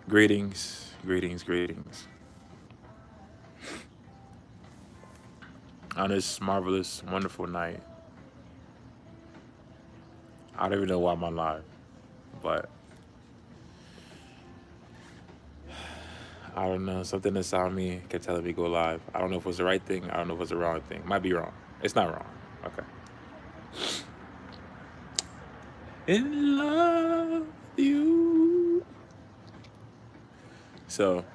Greetings, greetings, greetings. On this marvelous, wonderful night, I don't even know why I'm alive, but I don't know. Something inside me kept telling me go live. I don't know if it was the right thing. I don't know if it was the wrong thing. Might be wrong. It's not wrong. Okay. In love with you. So,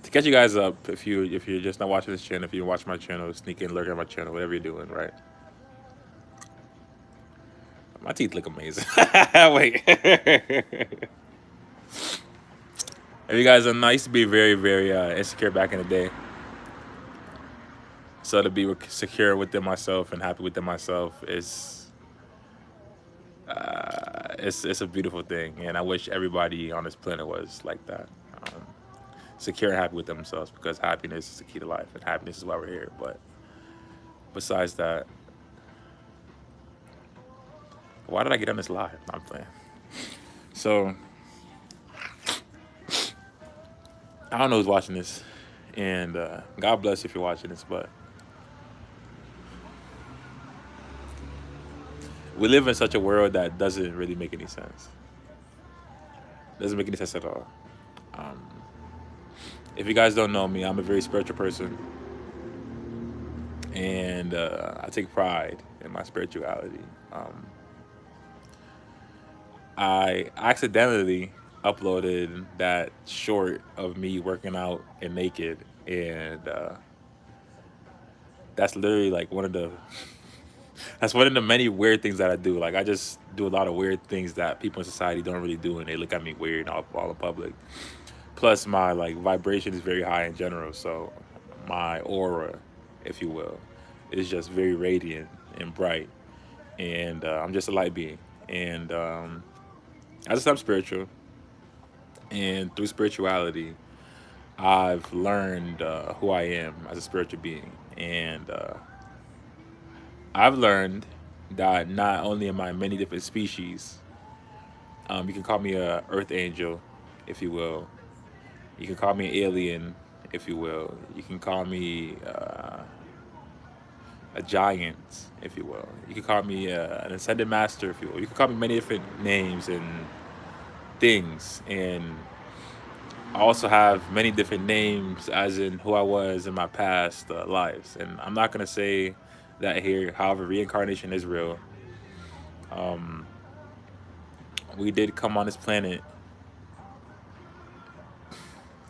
to catch you guys up, if you're just not watching this channel, if you watch my channel, sneak in, lurk at my channel, whatever you're doing, right? My teeth look amazing. Wait. If you guys I used to be very, very insecure back in the day. So to be secure within myself and happy within myself is it's a beautiful thing, and I wish everybody on this planet was like that. Um, Secure and happy with themselves, because happiness is the key to life, and happiness is why we're here. But besides that, why did I get on this live? I'm playing. So I don't know who's watching this, and God bless you if you're watching this, but we live in such a world that doesn't really make any sense. Doesn't make any sense at all. Um, if you guys don't know me, I'm a very spiritual person, and I take pride in my spirituality. I accidentally uploaded that short of me working out and naked, and that's literally like one of the that's one of the many weird things that I do. Like I just do a lot of weird things that people in society don't really do, and they look at me weird all in public. Plus, my like vibration is very high in general, so my aura, if you will, is just very radiant and bright, and I'm just a light being. And I just I'm spiritual, and through spirituality, I've learned who I am as a spiritual being, and I've learned that not only am I many different species. You can call me a earth angel, if you will. You can call me an alien, if you will. You can call me a giant, if you will. You can call me an ascended master, if you will. You can call me many different names and things, and I also have many different names, as in who I was in my past lives. And I'm not gonna say that here. However, reincarnation is real. We did come on this planet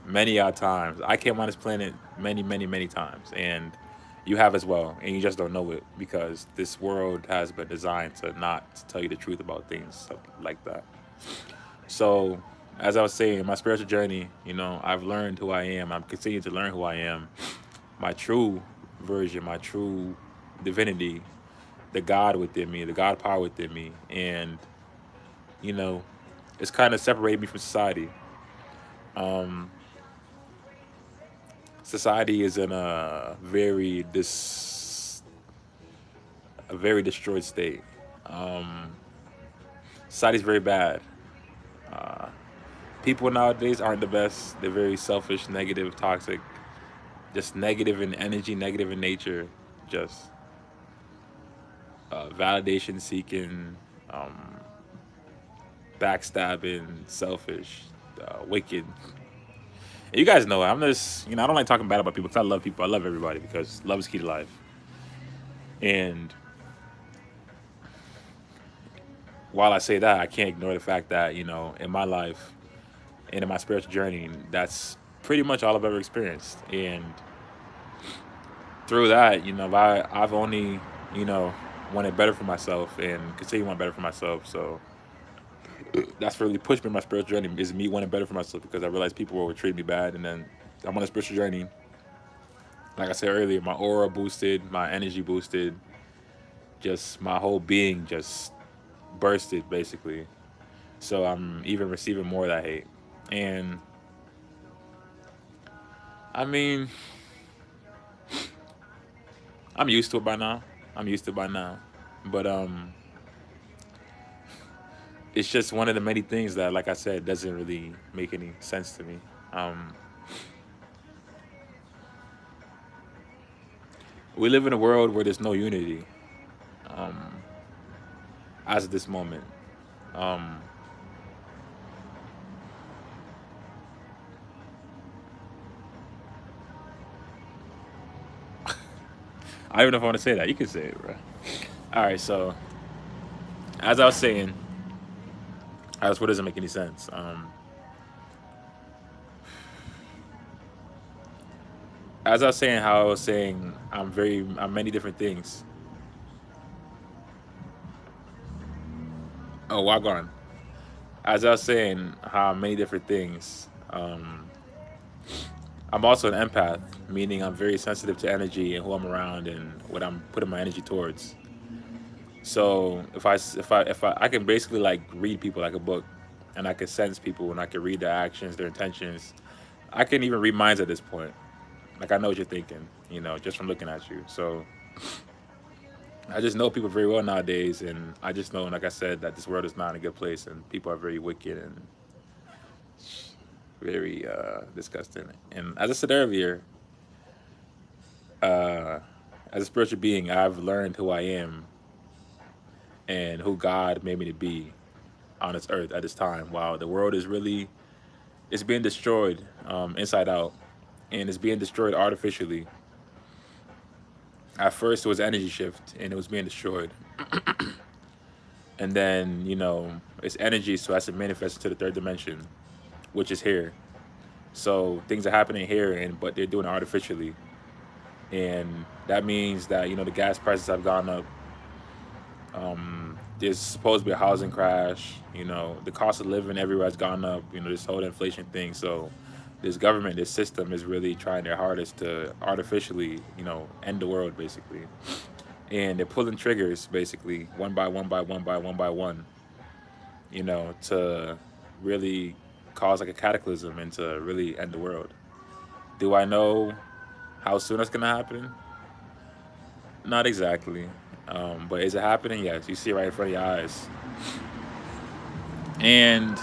many odd times. I came on this planet many, many, many times, and you have as well, and you just don't know it because this world has been designed to not tell you the truth about things stuff like that. So, as I was saying, my spiritual journey, I've learned who I am. I'm continuing to learn who I am, my true version, my true divinity, the God within me, the God power within me, and you know, it's kind of separated me from society. Um, Society is in a very destroyed state. Um, Society's very bad. Uh, People nowadays aren't the best. They're very selfish, negative, toxic, just negative in energy, negative in nature, just validation seeking, um, backstabbing, selfish, wicked. And you guys know it. I'm just, I don't like talking bad about people because I love people. I love everybody because love is key to life. And while I say that, I can't ignore the fact that, in my life and in my spiritual journey, that's pretty much all I've ever experienced. And through that, I've only, you know, wanted better for myself and continue to want better for myself. So that's really pushed me in my spiritual journey, is me wanting better for myself, because I realized people were treating me bad. And then I'm on a spiritual journey. Like I said earlier, my aura boosted, my energy boosted, just my whole being just bursted basically. So I'm even receiving more of that hate. And I mean, I'm used to it by now. I'm used to it by now. But it's just one of the many things that, like I said, doesn't really make any sense to me. Um, we live in a world where there's no unity as of this moment. Um, I don't even know if I want to say that. You can say it, bro. All right. So as I was saying, as what doesn't make any sense. As I was saying, how I was saying, I'm many different things. Oh, Wagwan. As I was saying, how I'm many different things. I'm also an empath, meaning I'm very sensitive to energy and who I'm around and what I'm putting my energy towards. So I can basically like read people like a book, and I can sense people and I can read their actions, their intentions. I can even read minds at this point. Like I know what you're thinking, just from looking at you. So I just know people very well nowadays, and I just know, like I said, that this world is not in a good place, and people are very wicked and very disgusting. And as I said earlier, uh, as a spiritual being, I've learned who I am and who God made me to be on this earth at this time. Wow, the world is really it's being destroyed inside out, and it's being destroyed artificially. At first, it was energy shift, and it was being destroyed, and then it's energy, so that's to manifest into the third dimension, which is here. So things are happening here, and but they're doing it artificially, and that means that the gas prices have gone up. There's supposed to be a housing crash. The cost of living everywhere has gone up. This whole inflation thing. So this government, this system is really trying their hardest to artificially, end the world basically. And they're pulling triggers basically one by one by one by one by one, to really cause like a cataclysm and to really end the world. Do I know how soon that's gonna happen? Not exactly. But is it happening? Yes. You see it right in front of your eyes. And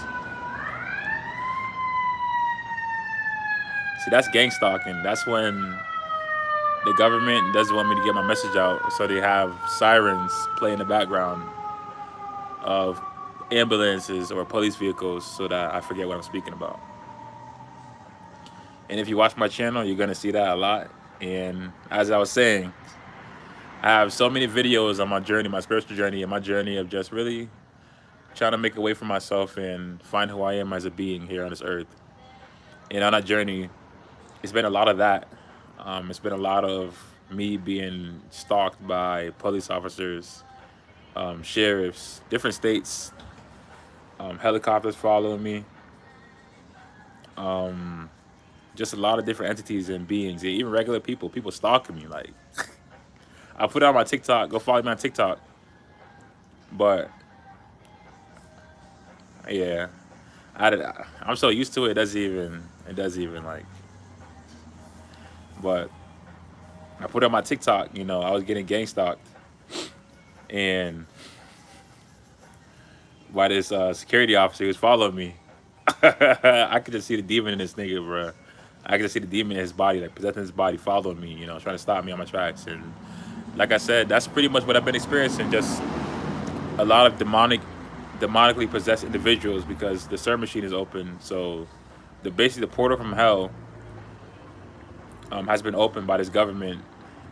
see, that's gang stalking. That's when the government doesn't want me to get my message out, so they have sirens play in the background of ambulances or police vehicles so that I forget what I'm speaking about. And if you watch my channel, you're gonna see that a lot. And as I was saying, I have so many videos on my journey, my spiritual journey, and my journey of just really trying to make a way for myself and find who I am as a being here on this earth. And on that journey, it's been a lot of that. It's been a lot of me being stalked by police officers, sheriffs, different states, helicopters following me, just a lot of different entities and beings, and even regular people stalking me. Like, I put it on my TikTok, go follow me on TikTok. But yeah, I'm so used to it. It doesn't even like. But I put it on my TikTok. I was getting gang stalked, and by this security officer who was following me, I could just see the demon in this nigga, bro. I could just see the demon in his body, like possessing his body, following me. Trying to stop me on my tracks. And like I said, that's pretty much what I've been experiencing. Just a lot of demonically possessed individuals because the CERN machine is open. So basically the portal from hell has been opened by this government,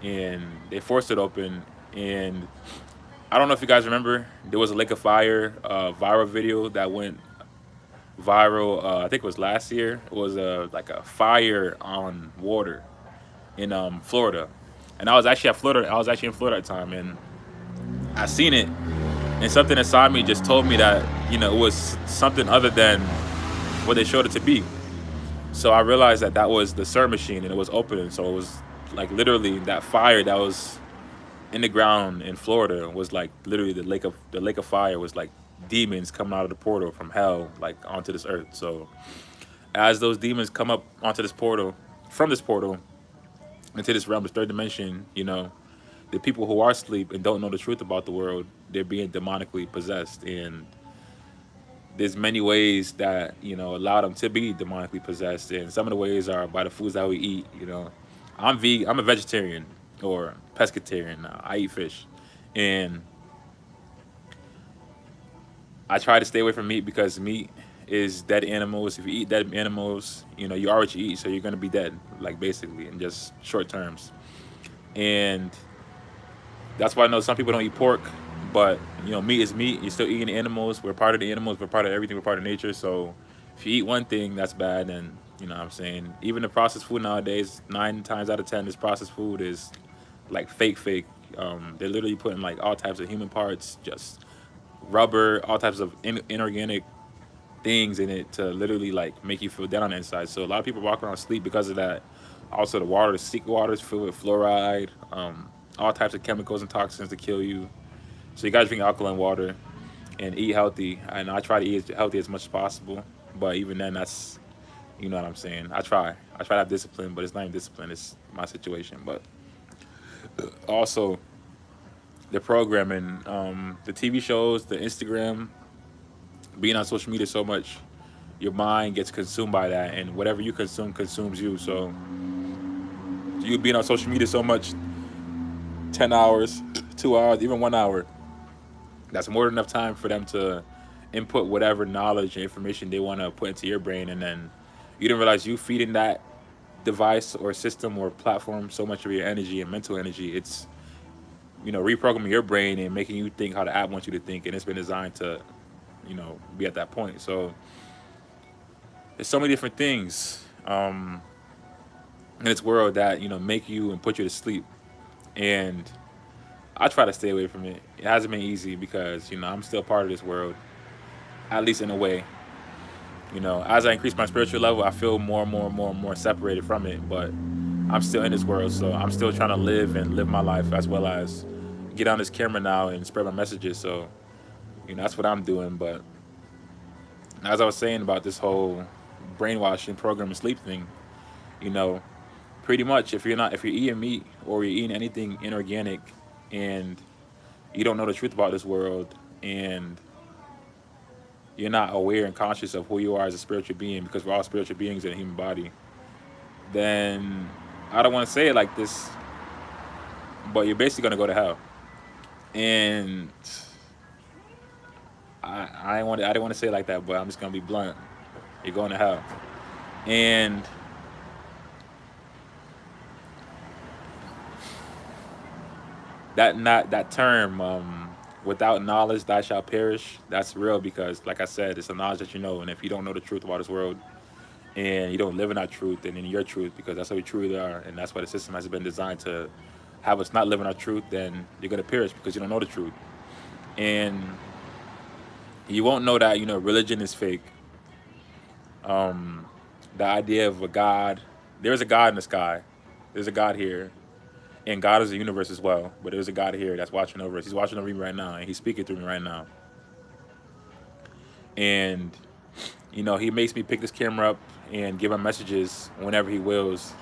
and they forced it open. And I don't know if you guys remember, there was a Lake of Fire viral video that went viral. I think it was last year. It was like a fire on water in Florida, and I was actually at Florida. I was actually in Florida at the time, and I seen it, and something inside me just told me that it was something other than what they showed it to be. So I realized that that was the CERN machine, and it was opening. So it was like literally that fire that was in the ground in Florida was like literally the lake of fire was like demons coming out of the portal from hell like onto this earth. So as those demons come up onto this portal, from this portal into this realm, this third dimension, the people who are asleep and don't know the truth about the world, they're being demonically possessed. And there's many ways that, allow them to be demonically possessed. And some of the ways are by the foods that we eat. I'm a vegetarian or pescatarian. I eat fish. And I try to stay away from meat because meat is dead animals. If you eat dead animals, you are what you eat, so you're gonna be dead, like basically, in just short terms. And that's why I know some people don't eat pork, but meat is meat. You're still eating animals. We're part of the animals. We're part of everything. We're part of nature. So if you eat one thing that's bad, then what I'm saying. Even the processed food nowadays, 9 times out of 10, this processed food is like fake. They're literally putting like all types of human parts, just rubber, all types of inorganic things in it to literally like make you feel dead on the inside. So a lot of people walk around sleep because of that. Also, the water, the sea water is filled with fluoride, all types of chemicals and toxins to kill you. So you gotta drink alkaline water and eat healthy. And I try to eat as healthy as much as possible. But even then, that's what I'm saying. I try. To have discipline, but it's not even discipline. It's my situation. But also the programming, the TV shows, the Instagram, being on social media so much, your mind gets consumed by that, and whatever you consume consumes you. So you being on social media so much, 10 hours, 2 hours, even 1 hour, that's more than enough time for them to input whatever knowledge and information they want to put into your brain, and then you didn't realize you feeding that device or system or platform so much of your energy and mental energy. It's reprogramming your brain and making you think how the app wants you to think, and it's been designed to be at that point. So there's so many different things in this world that make you and put you to sleep, and I try to stay away from it. It hasn't been easy because I'm still part of this world, at least in a way. As I increase my spiritual level, I feel more and more and more and more separated from it, but I'm still in this world, so I'm still trying to live my life, as well as get on this camera now and spread my messages. So that's what I'm doing. But as I was saying about this whole brainwashing program and sleep thing, you know, pretty much if you're eating meat or you're eating anything inorganic and you don't know the truth about this world, and you're not aware and conscious of who you are as a spiritual being, because we're all spiritual beings in a human body, then I don't want to say it like this, but you're basically gonna go to hell. And I didn't want to say it like that, but I'm just gonna be blunt. You're going to hell. And that term, without knowledge thou shalt perish, that's real, because like I said, it's a knowledge that you know, and if you don't know the truth about this world and you don't live in that truth and in your truth, because that's how we truly are, and that's why the system has been designed to have us not live in our truth, then you're gonna perish because you don't know the truth. And you won't know that religion is fake. The idea of a God, there's a God in the sky, there's a God here, and God is the universe as well. But there's a God here that's watching over us. He's watching over me right now, and He's speaking through me right now. And He makes me pick this camera up and give Him messages whenever He wills,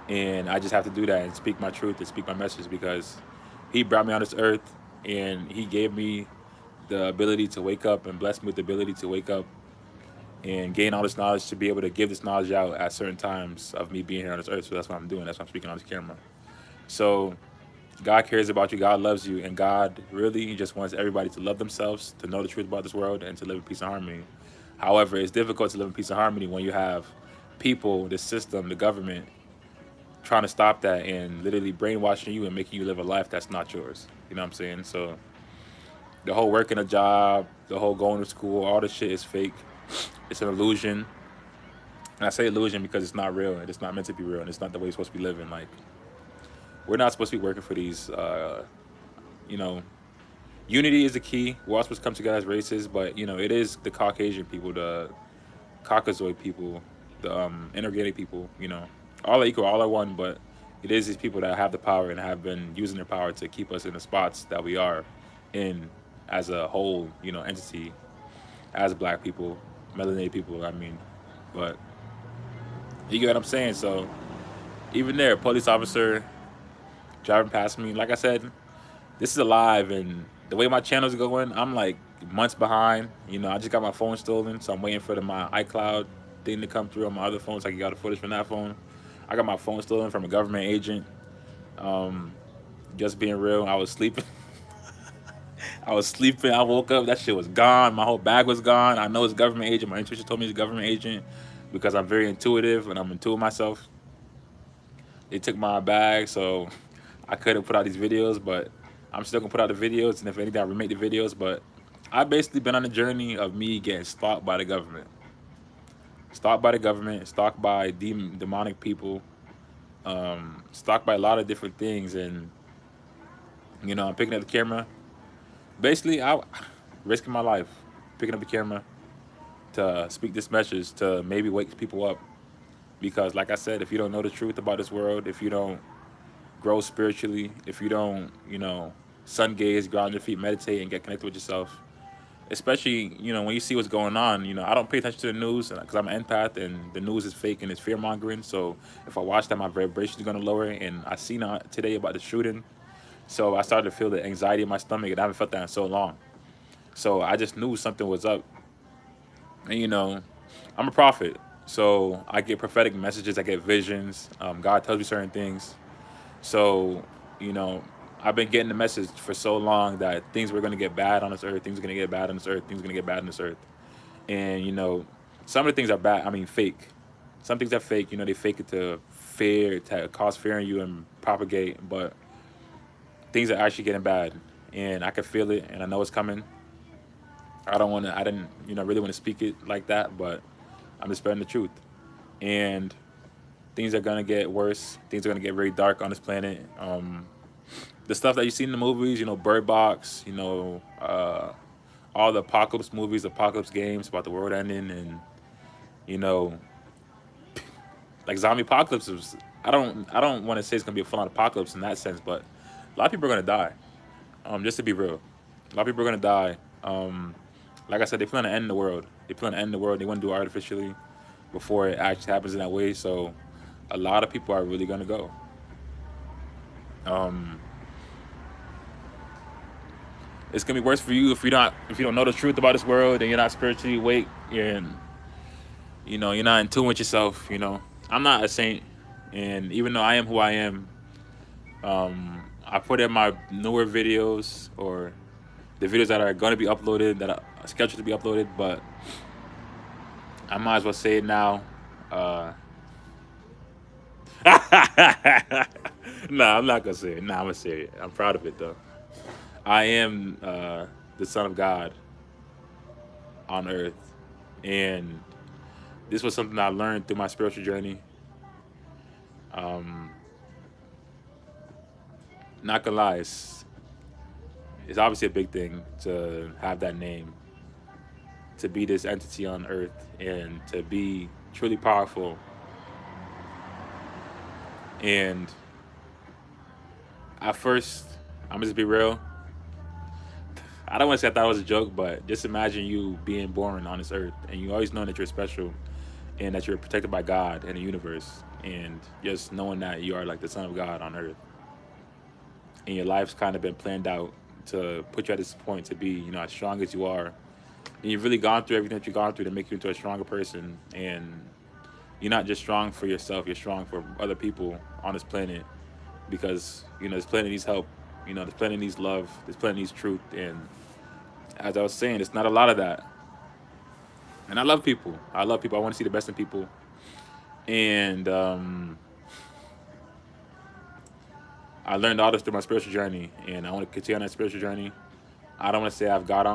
and I just have to do that and speak my truth and speak my message, because He brought me on this earth, and He gave me the ability to wake up and bless me with the ability to wake up and gain all this knowledge to be able to give this knowledge out at certain times of me being here on this earth. So that's what I'm doing. That's why I'm speaking on this camera. So God cares about you. God loves you. And God really just wants everybody to love themselves, to know the truth about this world, and to live in peace and harmony. However, it's difficult to live in peace and harmony when you have people, the system, the government, trying to stop that and literally brainwashing you and making you live a life that's not yours. You know what I'm saying? So the whole working a job, the whole going to school, all this shit is fake. It's an illusion. And I say illusion because it's not real, and it's not meant to be real, and it's not the way you're supposed to be living. Like, we're not supposed to be working for these, unity is the key. We're all supposed to come together as races, but, it is the Caucasian people, the Caucasoid people, the inorganic people, all are equal, all are one, but it is these people that have the power and have been using their power to keep us in the spots that we are in as a whole, entity, as black people, melanated people, but you get what I'm saying? So even there, police officer driving past me, like I said, this is alive, and the way my channel's going, I'm like months behind. I just got my phone stolen, so I'm waiting for my iCloud thing to come through on my other phone so I can get the footage from that phone. I got my phone stolen from a government agent. Um, just being real, I was sleeping. I was sleeping. I woke up. That shit was gone. My whole bag was gone. I know it's a government agent. My intuition told me it's a government agent because I'm very intuitive and I'm intuitive myself. They took my bag, so I couldn't put out these videos, but I'm still gonna put out the videos, and if anything, I remake the videos. But I've basically been on a journey of me getting stalked by the government, stalked by demonic people, stalked by a lot of different things, and I'm picking up the camera. Basically, I risking my life, picking up the camera to speak this message to maybe wake people up. Because, like I said, if you don't know the truth about this world, if you don't grow spiritually, if you don't, sun gaze, ground your feet, meditate, and get connected with yourself, especially, when you see what's going on, I don't pay attention to the news because I'm an empath and the news is fake and it's fear mongering. So if I watch that, my vibration is going to lower. And I seen today about the shooting. So I started to feel the anxiety in my stomach, and I haven't felt that in so long. So I just knew something was up. And, I'm a prophet. So I get prophetic messages, I get visions. God tells me certain things. So, you know, I've been getting the message for so long that things were going to get bad on this earth, things are going to get bad on this earth, things are going to get bad on this earth. And, some of the things are bad, I mean, fake. Some things are fake, they fake it to fear, to cause fear in you and propagate, but things are actually getting bad. And I can feel it, and I know it's coming. I didn't, really want to speak it like that, but I'm just spreading the truth. And things are gonna get worse. Things are gonna get very dark on this planet. The stuff that you see in the movies, Bird Box, all the apocalypse movies, apocalypse games about the world ending, and you know, like zombie apocalypse. I don't want to say it's gonna be a full-on apocalypse in that sense, but a lot of people are gonna die. Just to be real, a lot of people are gonna die. Like I said, they plan to end the world. They plan to end the world. They want to do it artificially before it actually happens in that way. So a lot of people are really gonna go. Um, it's gonna be worse for you if you don't know the truth about this world and you're not spiritually awake and you're not in tune with yourself. I'm not a saint, and even though I am who I am, I put in my newer videos or the videos that are going to be uploaded, that are scheduled to be uploaded, but I might as well say it now. Nah, I'm not gonna say it. Nah, I'm gonna say it. I'm proud of it though. I am the Son of God on earth, and this was something I learned through my spiritual journey. Um, Not gonna lie, it's obviously a big thing to have that name, to be this entity on earth, and to be truly powerful. And at first, I'm just be real. I don't want to say I thought it was a joke, but just imagine you being born on this earth and you always knowing that you're special and that you're protected by God and the universe, and just knowing that you are like the Son of God on earth. And your life's kind of been planned out to put you at this point to be, as strong as you are. And you've really gone through everything that you've gone through to make you into a stronger person. And you're not just strong for yourself, you're strong for other people on this planet because, this planet needs help. This planet needs love. This planet needs truth. And as I was saying, it's not a lot of that. And I love people. I love people. I want to see the best in people. And I learned all this through my spiritual journey, and I want to continue on that spiritual journey. I don't want to say I've gotten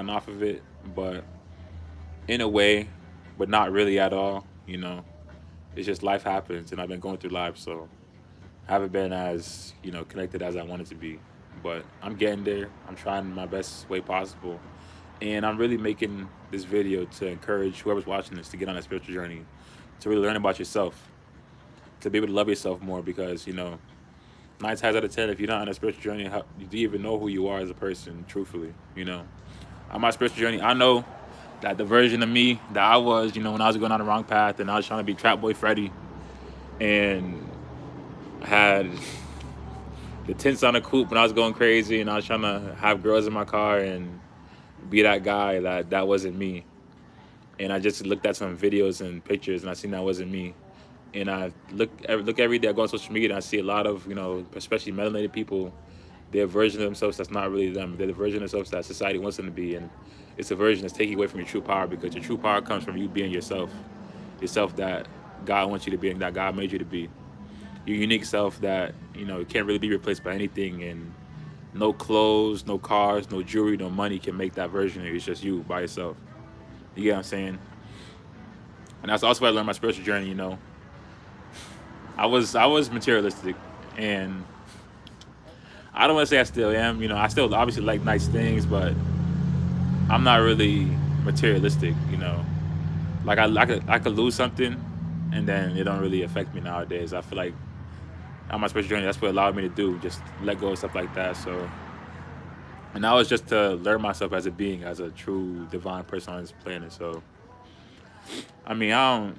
off of it, but in a way, but not really at all. It's just life happens, and I've been going through life, so I haven't been as connected as I wanted to be. But I'm getting there. I'm trying my best way possible, and I'm really making this video to encourage whoever's watching this to get on that spiritual journey, to really learn about yourself, to be able to love yourself more, because 9 times out of 10, if you're not on a spiritual journey, do you even know who you are as a person, truthfully? On my spiritual journey, I know that the version of me that I was, when I was going on the wrong path and I was trying to be Trap Boy Freddy and had the tints on the coupe when I was going crazy and I was trying to have girls in my car and be that guy. That wasn't me. And I just looked at some videos and pictures and I seen that wasn't me. And I look every day. I go on social media and I see a lot of, especially melanated people, their version of themselves that's not really them. They're the version of themselves that society wants them to be, and it's a version that's taking away from your true power, because your true power comes from you being yourself that God wants you to be and that God made you to be. Your unique self that can't really be replaced by anything, and no clothes, no cars, no jewelry, no money can make that version of you. It's just you by yourself. You get what I'm saying? And that's also why I learned my spiritual journey. I was materialistic, and I don't want to say I still am. I still obviously like nice things, but I'm not really materialistic. Like I could lose something, and then it don't really affect me nowadays. I feel like on my spiritual journey, that's what allowed me to do, just let go of stuff like that. So, and that was just to learn myself as a being, as a true divine person on this planet. So, I mean, I don't,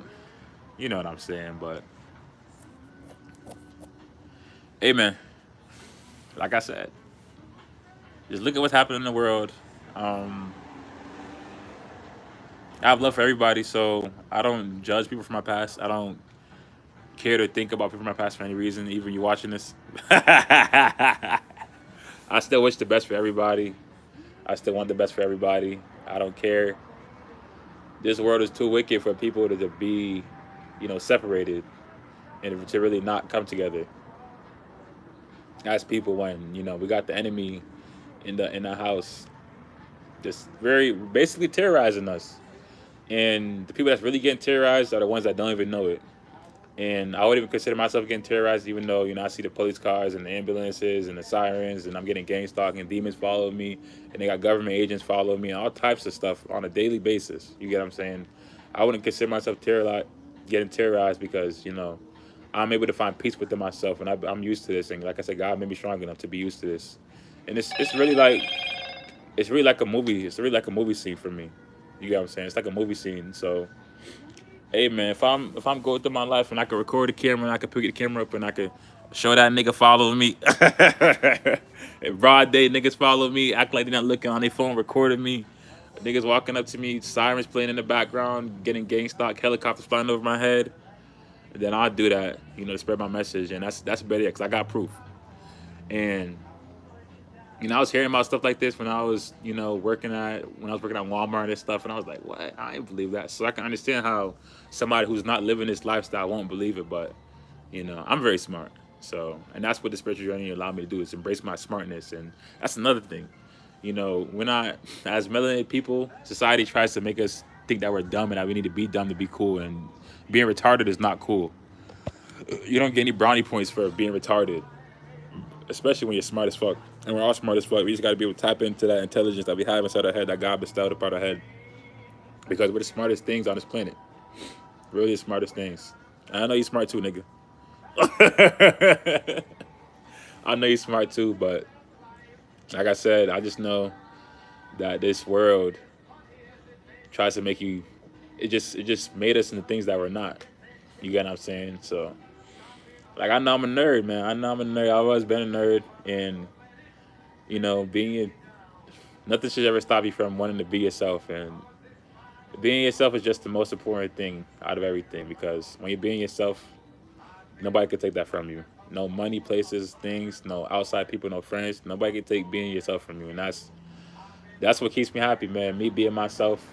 you know what I'm saying, but hey, man, like I said, just look at what's happening in the world. Um, I have love for everybody, so I don't judge people from my past. I don't care to think about people from my past for any reason. Even you watching this, I still wish the best for everybody. I still want the best for everybody. I don't care. This world is too wicked for people to be, separated and to really not come together as people. When we got the enemy in the house, just very basically terrorizing us. And the people that's really getting terrorized are the ones that don't even know it. And I would even consider myself getting terrorized, even though I see the police cars and the ambulances and the sirens, and I'm getting gang stalking, and demons follow me, and they got government agents follow me, and all types of stuff on a daily basis. You get what I'm saying? I wouldn't consider myself getting terrorized, because I'm able to find peace within myself, and I'm used to this. And like I said, God made me strong enough to be used to this. And it's really like a movie. It's really like a movie scene for me. You get what I'm saying? It's like a movie scene. So, hey man, if I'm going through my life and I could record the camera and I could pick the camera up and I could show that nigga follow me, in broad day niggas follow me, act like they're not looking on their phone, recording me, niggas walking up to me, sirens playing in the background, getting gang stalk, helicopters flying over my head, then I'll do that, to spread my message. And that's better, because I got proof. And I was hearing about stuff like this when I was, working at Walmart and stuff, and I was like, what? I didn't believe that. So I can understand how somebody who's not living this lifestyle won't believe it, but I'm very smart. So, and that's what the spiritual journey allowed me to do, is embrace my smartness. And that's another thing. When as melanated people, society tries to make us think that we're dumb and that we need to be dumb to be cool, and being retarded is not cool. You don't get any brownie points for being retarded, especially when you're smart as fuck. And we're all smart as fuck. We just got to be able to tap into that intelligence that we have inside our head, that God bestowed upon our head. Because we're the smartest things on this planet. Really the smartest things. And I know you're smart too, nigga. I know you're smart too, but like I said, I just know that this world tries to make you, it just made us into things that we're not. You get what I'm saying? So, like, I know I'm a nerd, man. I know I'm a nerd. I've always been a nerd. And, being nothing should ever stop you from wanting to be yourself. And being yourself is just the most important thing out of everything, because when you're being yourself, nobody can take that from you. No money, places, things, no outside people, no friends. Nobody can take being yourself from you. And that's what keeps me happy, man. Me being myself.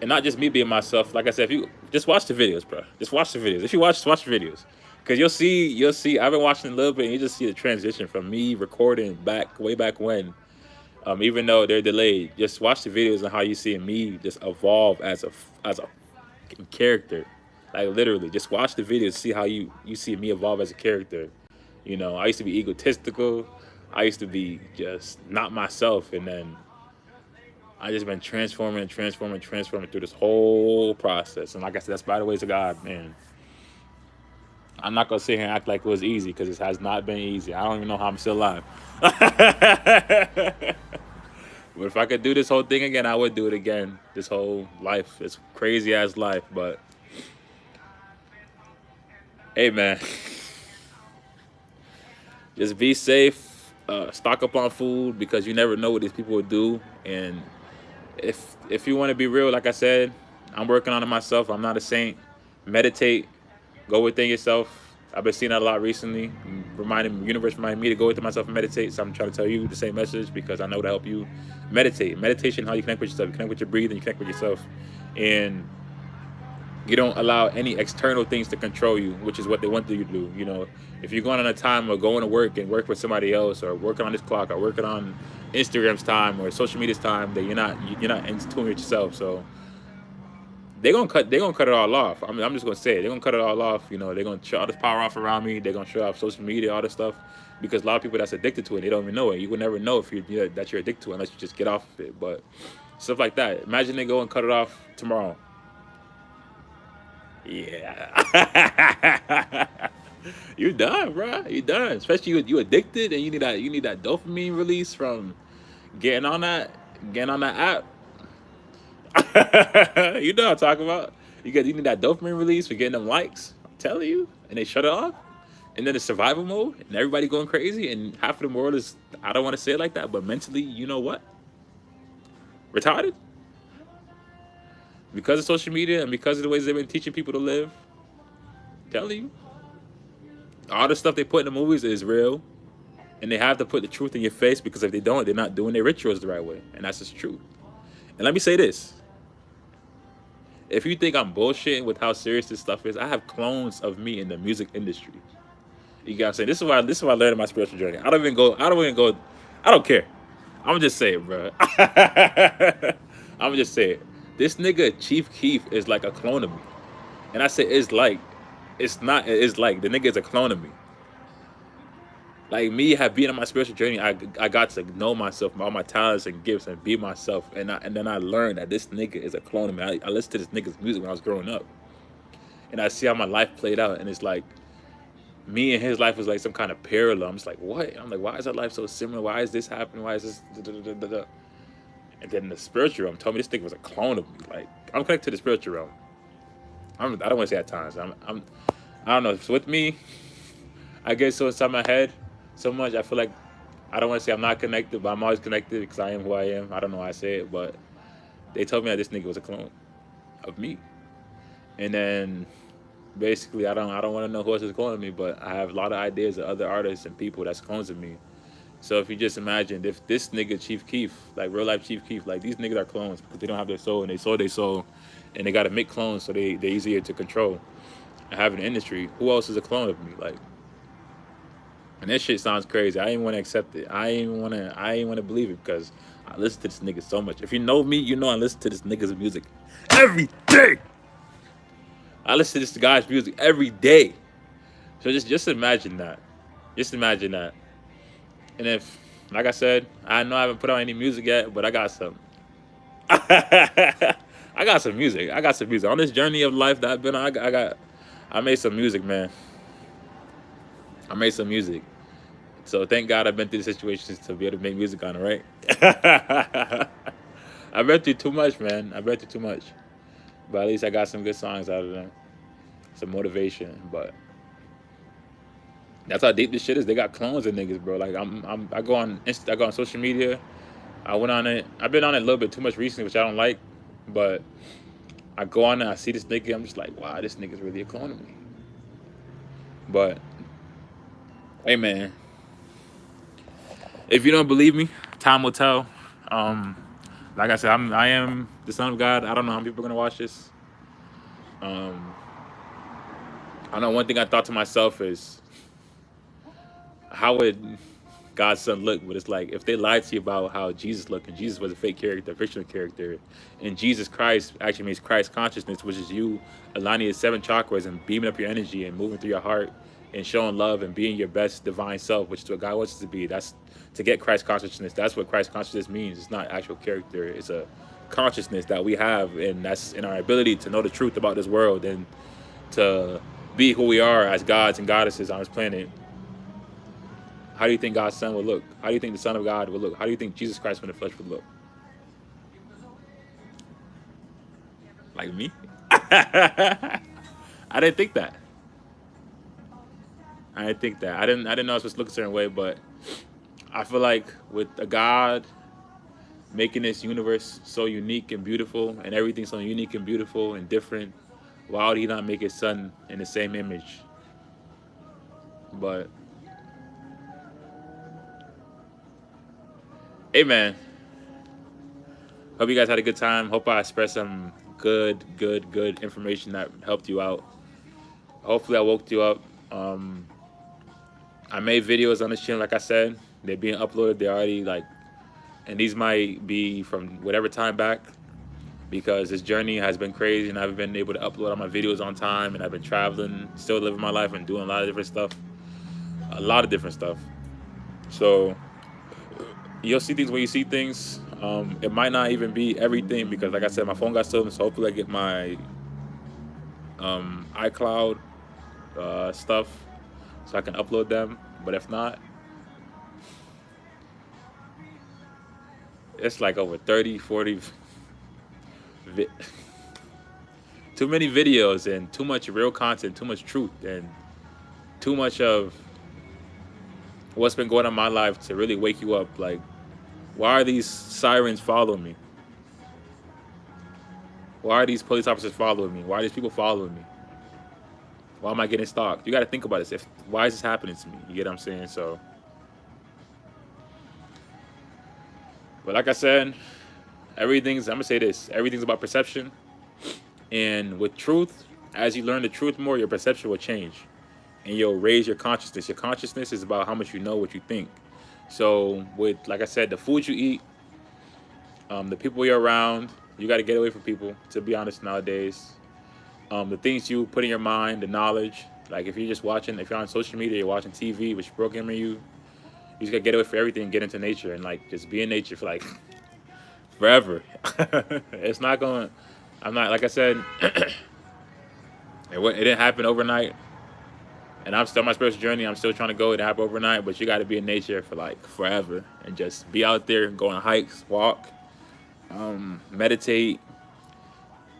And not just me being myself. Like I said, if you just watch the videos, bro. Just watch the videos. If you watch, just watch the videos. Because you'll see, I've been watching a little bit, and you just see the transition from me recording way back when. Even though they're delayed, just watch the videos and how you see me just evolve as a character. Like, literally, just watch the videos, see how you see me evolve as a character. I used to be egotistical. I used to be just not myself, and then I just been transforming through this whole process. And like I said, that's by the ways of God, man. I'm not gonna sit here and act like it was easy, because it has not been easy. I don't even know how I'm still alive. But if I could do this whole thing again, I would do it again. This whole life, this crazy ass life. But hey, man, Just be safe. Stock up on food because you never know what these people will do. And if you want to be real, like I said, I'm working on it myself. I'm not a saint. Meditate. Go within yourself. I've been seeing that a lot recently. Universe reminding me to go within myself and meditate. So I'm trying to tell you the same message because I know to help you meditate. Meditation, how you connect with yourself. You connect with your breathing. You connect with yourself, and you don't allow any external things to control you, which is what they want you to do. If you're going on a time of going to work and work with somebody else, or working on this clock, or working on Instagram's time or social media's time, that you're not in tune with yourself. So they're gonna cut it all off. I mean, I'm just gonna say it. They're gonna cut it all off. They're gonna shut all this power off around me. They're gonna shut off social media, all this stuff, because a lot of people that's addicted to it, they don't even know it. You will never know if that you're addicted to it unless you just get off of it. But stuff like that. Imagine they go and cut it off tomorrow. Yeah. You done, bro. You done. Especially you addicted and you need that dopamine release from getting on that app. You know what I'm talking about. You need that dopamine release for getting them likes. I'm telling you. And they shut it off. And then it's survival mode and everybody going crazy and half of the world is, I don't want to say it like that, but mentally, you know what? Retarded. Because of social media and because of the ways they've been teaching people to live. I'm telling you. All the stuff they put in the movies is real. And they have to put the truth in your face, because if they don't, they're not doing their rituals the right way. And that's just true. And let me say this. If you think I'm bullshitting with how serious this stuff is, I have clones of me in the music industry. You gotta say, this is what I learned in my spiritual journey. I don't care. I'm just saying, bro. I'm just saying. This nigga Chief Keef is like a clone of me. And I say it's not, it's like the nigga is a clone of me. Like me, have been on my spiritual journey, I got to know myself, all my talents and gifts, and be myself. And then I learned that this nigga is a clone of me. I listened to this nigga's music when I was growing up, and I see how my life played out, and it's like me and his life was like some kind of parallel. I'm just like, what? I'm like, why is our life so similar? Why is this happening? Why is this? Da, da, da, da, da. And then the spiritual realm told me this nigga was a clone of me. Like, I'm connected to the spiritual realm. I don't want to say at times. I don't know. It's with me. I get so inside my head so much. I feel like I don't want to say I'm not connected, but I'm always connected because I am who I am. I don't know why I say it, but they told me that this nigga was a clone of me. And then basically, I don't want to know who else is cloning me, but I have a lot of ideas of other artists and people that's clones of me. So if you just imagine, if this nigga Chief Keef, like real life Chief Keef, like these niggas are clones because they don't have their soul, and they sold their soul, and they got to make clones so they're easier to control and have an industry. Who else is a clone of me? Like, and that shit sounds crazy. I ain't want to accept it. I ain't want to believe it because I listen to this nigga so much. If you know me, you know I listen to this nigga's music every day. I listen to this guy's music every day. So just imagine that. Just imagine that. And if, like I said, I know I haven't put out any music yet, but I got some. I got some music. I got some music on this journey of life that I've been on. I made some music, man. I made some music. So thank God I've been through the situations to be able to make music on it, right? I've been through too much, man. I've been through too much. But at least I got some good songs out of them. Some motivation. But that's how deep this shit is. They got clones of niggas, bro. Like I go on social media. I went on it. I've been on it a little bit too much recently, which I don't like. But I go on and I see this nigga. I'm just like, wow, this nigga's really a clone of me. But hey, man. If you don't believe me, time will tell. Like I said, I am the son of God. I don't know how many people are gonna watch this. I know one thing I thought to myself is, how would God's son look? But it's like, if they lied to you about how Jesus looked, and Jesus was a fake character, a fictional character, and Jesus Christ actually means Christ consciousness, which is you aligning your 7 chakras and beaming up your energy and moving through your heart and showing love and being your best divine self, which is what God wants us to be. That's to get Christ consciousness. That's what Christ consciousness means. It's not actual character. It's a consciousness that we have, and that's in our ability to know the truth about this world and to be who we are as gods and goddesses on this planet. How do you think God's son would look? How do you think the Son of God would look? How do you think Jesus Christ in the flesh would look? Like me? I didn't think that. I didn't think that. I didn't know I was supposed to look a certain way, but I feel like with a God making this universe so unique and beautiful, and everything so unique and beautiful and different, why would He not make His Son in the same image? But hey, man, hope you guys had a good time. Hope I expressed some good information that helped you out. Hopefully, I woke you up. Um, I made videos on this channel, like I said. They're being uploaded. They're already like, and these might be from whatever time back, because this journey has been crazy and I've been able to upload all my videos on time, and I've been traveling, still living my life and doing a lot of different stuff. A lot of different stuff. So you'll see things when you see things. It might not even be everything because, like I said, my phone got stolen. So hopefully, I get my iCloud stuff so I can upload them. But if not, it's like over 30, 40, too many videos and too much real content, too much truth, and too much of what's been going on in my life to really wake you up. Like, why are these sirens following me? Why are these police officers following me? Why are these people following me? Why am I getting stalked? You got to think about this. Why is this happening to me? You get what I'm saying? So, but like I said, I'm gonna say this, everything's about perception. And with truth, as you learn the truth more, your perception will change. And you'll raise your consciousness. Your consciousness is about how much you know, what you think. So with, like I said, the food you eat, the people you're around, you got to get away from people, to be honest, nowadays. The things you put in your mind, the knowledge, like if you're on social media, you're watching TV, which programming you just got to get away from everything and get into nature and like just be in nature for like forever. It's not going, I'm not, like I said, it didn't happen overnight. And I'm still on my spiritual journey. I'm still trying to go. It happen overnight, but you got to be in nature for like forever and just be out there, go on hikes, walk, meditate,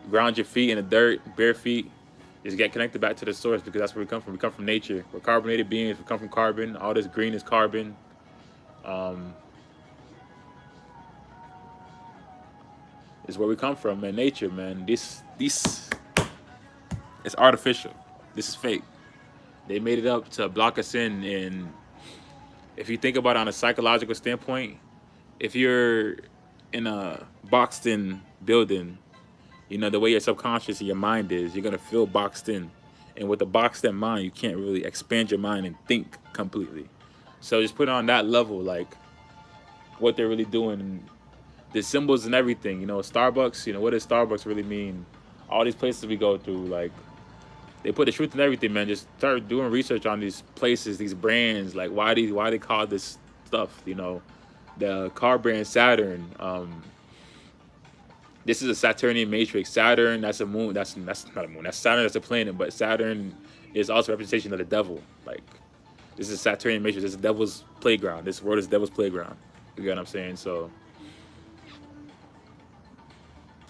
ground your feet in the dirt, bare feet. Just get connected back to the source, because that's where we come from. We come from nature. We're carbonated beings. We come from carbon. All this green is carbon. Is where we come from, man. Nature, man. This it's artificial. This is fake. They made it up to block us in. And if you think about it on a psychological standpoint, if you're in a boxed-in building, you know, the way your subconscious and your mind is, you're going to feel boxed in. And with a boxed-in mind, you can't really expand your mind and think completely. So just put it on that level, like what they're really doing. The symbols and everything, you know, Starbucks, you know, what does Starbucks really mean? All these places we go through, like, they put the truth in everything, man. Just start doing research on these places, these brands, like why they call this stuff, you know. The car brand Saturn. This is a Saturnian matrix. Saturn, that's a moon. That's not a moon. That's Saturn. That's a planet. But Saturn is also a representation of the devil. Like, this is a Saturnian matrix. This is the devil's playground. This world is the devil's playground. You get what I'm saying? So,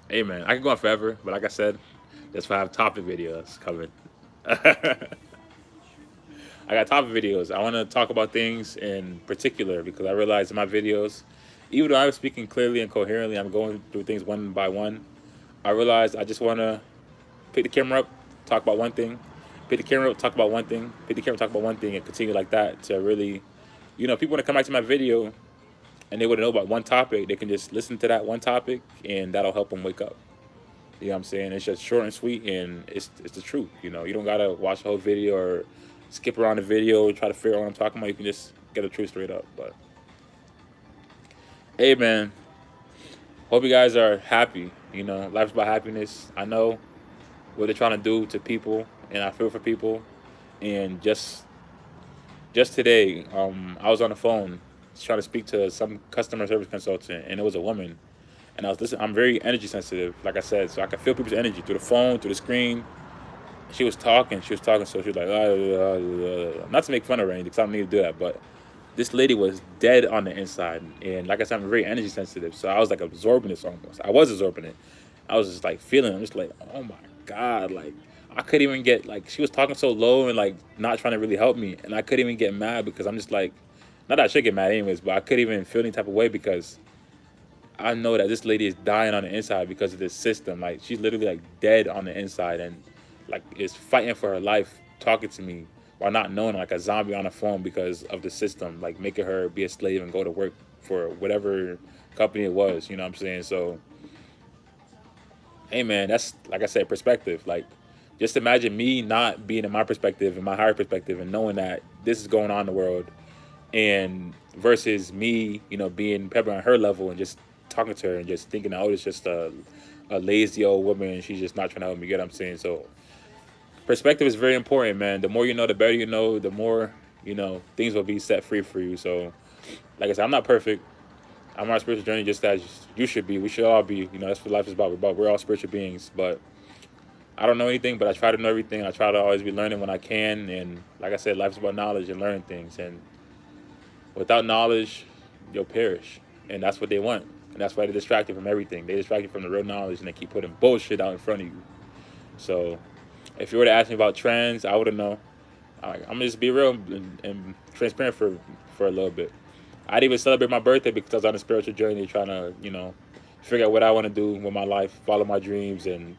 hey, man, I can go on forever. But like I said, that's why I have topic videos coming. I got topic videos. I want to talk about things in particular, because I realize in my videos, even though I'm speaking clearly and coherently, I'm going through things one by one. I realize I just want to pick the camera up, talk about one thing, pick the camera up, talk about one thing, pick the camera, talk about one thing, and continue like that to really, you know, people want to come back to my video and they want to know about one topic. They can just listen to that one topic and that'll help them wake up. You know what I'm saying? It's just short and sweet, and it's the truth. You know, you don't gotta watch the whole video or skip around the video, try to figure out what I'm talking about. You can just get the truth straight up. But hey, man, hope you guys are happy. You know, life's about happiness. I know what they're trying to do to people, and I feel for people. And just today, I was on the phone trying to speak to some customer service consultant, and it was a woman. And I was listening. I'm very energy sensitive, like I said, so I can feel people's energy through the phone, through the screen. She was talking, so she was like, not to make fun of her or anything, because I don't need to do that, but this lady was dead on the inside. And like I said, I'm very energy sensitive, so I was like absorbing this almost. I was absorbing it. I was just like feeling it. I'm just like, oh my God, like I couldn't even get like she was talking so low and like not trying to really help me, and I couldn't even get mad because I'm just like, not that I should get mad anyways, but I couldn't even feel any type of way because I know that this lady is dying on the inside because of this system. Like she's literally like dead on the inside and like is fighting for her life, talking to me while not knowing, like a zombie on the phone because of the system, like making her be a slave and go to work for whatever company it was. You know what I'm saying? So hey man, that's like I said, perspective. Like just imagine me not being in my perspective, in my higher perspective, and knowing that this is going on in the world, and versus me, being probably on her level and just talking to her and just thinking, oh, it's just a lazy old woman and she's just not trying to help me. Get what I'm saying? So perspective is very important, man. The more you know, the better you know. The more things will be set free for you. So, like I said, I'm not perfect. I'm on a spiritual journey just as you should be. We should all be. That's what life is about. We're all spiritual beings. But I don't know anything, but I try to know everything. I try to always be learning when I can. And like I said, life is about knowledge and learning things. And without knowledge, you'll perish. And that's what they want. And that's why they distract you from everything. They distract you from the real knowledge and they keep putting bullshit out in front of you. So if you were to ask me about trends, I wouldn't know. I'm gonna just be real and transparent for a little bit. I didn't even celebrate my birthday because I was on a spiritual journey trying to, figure out what I want to do with my life, follow my dreams, and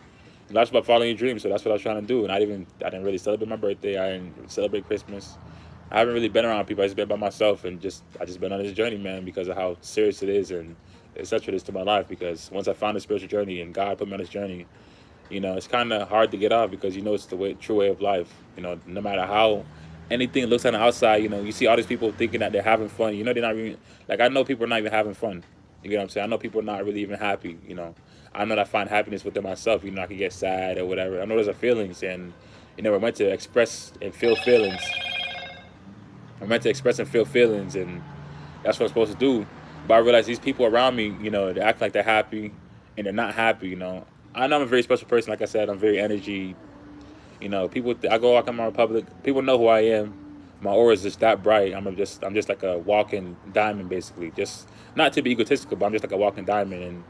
that's about following your dreams. So that's what I was trying to do. And I didn't really celebrate my birthday. I didn't celebrate Christmas. I haven't really been around people. I just been by myself and I just been on this journey, man, because of how serious it is and essential it is to my life. Because once I found the spiritual journey and God put me on this journey, it's kind of hard to get off because it's the true way of life. No matter how anything looks on the outside, you see all these people thinking that they're having fun. They're not even, like, I know people are not even having fun. You get what I'm saying? I know people are not really even happy. I know that I find happiness within myself. I can get sad or whatever. I know those are feelings, and we're meant to express and feel feelings. I'm meant to express and feel feelings, and that's what I'm supposed to do. But I realize these people around me, they act like they're happy, and they're not happy. I know I'm a very special person. Like I said, I'm very energy. People. I go walk in my public. People know who I am. My aura is just that bright. I'm just like a walking diamond, basically. Just not to be egotistical, but I'm just like a walking diamond.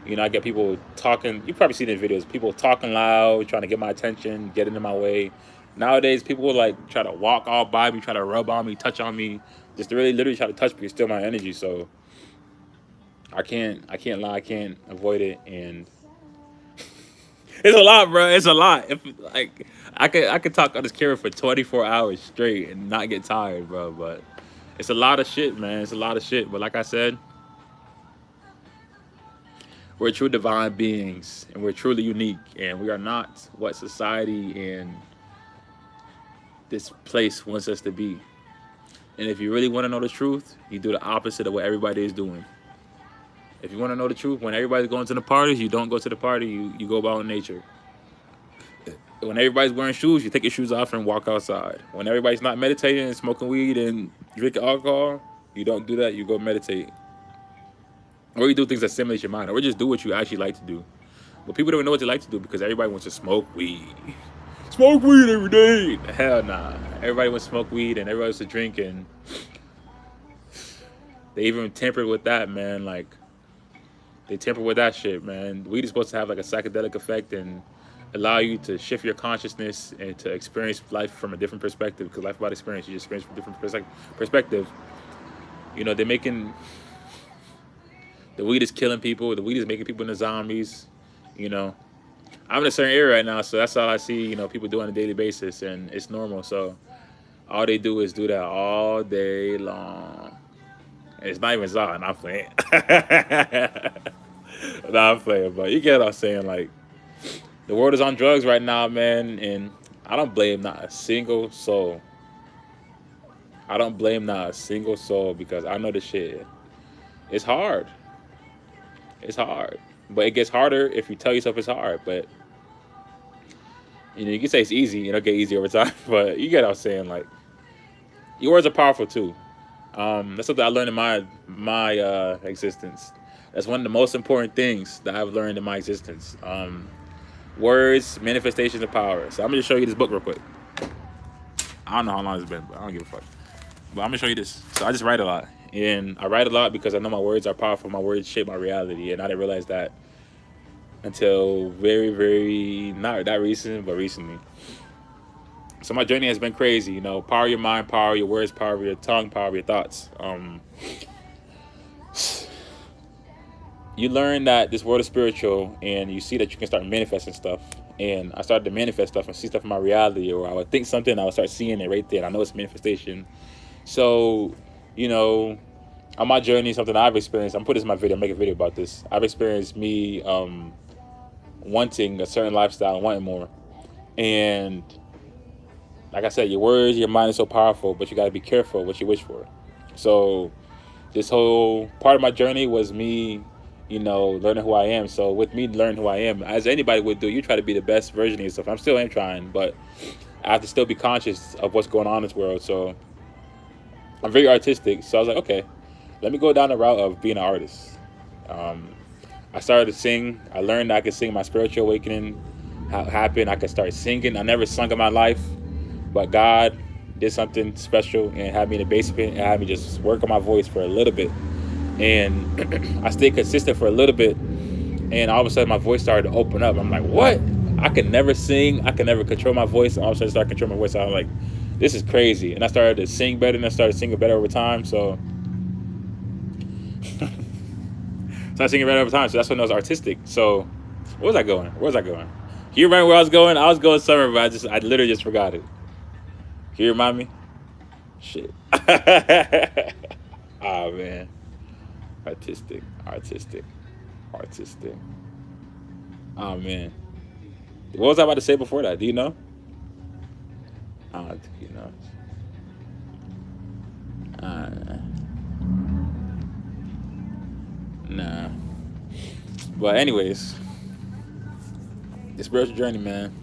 And I get people talking. You probably see the videos. People talking loud, trying to get my attention, get into my way. Nowadays, people will like try to walk all by me, try to rub on me, touch on me, just to really literally try to touch me, steal my energy. So I can't lie. I can't avoid it, and it's a lot, bro. It's a lot. If like I could talk on this camera for 24 hours straight and not get tired, bro. But it's a lot of shit, man. It's a lot of shit. But like I said, we're true divine beings, and we're truly unique, and we are not what society and this place wants us to be. And if you really want to know the truth, you do the opposite of what everybody is doing. If you want to know the truth, when everybody's going to the parties, you don't go to the party, you go about nature. When everybody's wearing shoes, you take your shoes off and walk outside. When everybody's not meditating and smoking weed and drinking alcohol, you don't do that, you go meditate. Or you do things that stimulate your mind, or just do what you actually like to do. But people don't know what they like to do because everybody wants to smoke weed. Smoke weed every day. Hell nah. Everybody wants to smoke weed and everybody wants to drink, and they even temper with that, man. Like, they temper with that shit, man. Weed is supposed to have like a psychedelic effect and allow you to shift your consciousness and to experience life from a different perspective. Because life about experience, you just experience from a different perspective. They're making the weed is killing people. The weed is making people into zombies. I'm in a certain area right now, so that's all I see. People do on a daily basis, and it's normal. So all they do is do that all day long. And it's not even Zod. Not playing. Not playing, but you get what I'm saying. Like, the world is on drugs right now, man, and I don't blame not a single soul. I don't blame not a single soul because I know the shit. It's hard. It's hard. But it gets harder if you tell yourself it's hard. But, you can say it's easy, get easy over time. But you get what I'm saying. Like, your words are powerful, too. That's something I learned in my existence. That's one of the most important things that I've learned in my existence. Words, manifestations of power. So I'm going to show you this book real quick. I don't know how long it's been, but I don't give a fuck. But I'm going to show you this. So I just write a lot. And I write a lot because I know my words are powerful. My words shape my reality. And I didn't realize that until very, very not recent, but recently. So my journey has been crazy. You know, power your mind, power your words, power your tongue, power your thoughts. You learn that this world is spiritual, and you see that you can start manifesting stuff. And I started to manifest stuff and see stuff in my reality, or I would think something, I would start seeing it right there. And I know it's manifestation. So, you know, on my journey, something I've experienced. I'm putting this in my video. I'm making a video about this. I've experienced me wanting a certain lifestyle, wanting more, and like I said, your words, your mind is so powerful, but you got to be careful what you wish for. So this whole part of my journey was me, you know, learning who I am. So with me learning who I am, as anybody would do, you try to be the best version of yourself. I'm still am trying, but I have to still be conscious of what's going on in this world. So I'm very artistic. So I was like, okay, let me go down the route of being an artist. Um, I started to sing. I learned I could sing. My spiritual awakening happened. I could start singing. I never sung in my life, but God did something special and had me in the basement and had me just work on my voice for a little bit. And I stayed consistent for a little bit, and all of a sudden my voice started to open up. I'm like, what? I could never sing. I could never control my voice. And all of a sudden I started controlling my voice. So I'm like, this is crazy. And I started to sing better, and I started singing better over time. So started singing better over time. So that's when I was artistic. So where was I going? Where was I going? Can you remember where I was going? I was going somewhere, but I literally just forgot it. Can you remind me? Shit. Oh man. Artistic, artistic, artistic. Oh man. What was I about to say before that? Do you know? I don't think you know. Uh, nah. But anyways, the spiritual journey, man.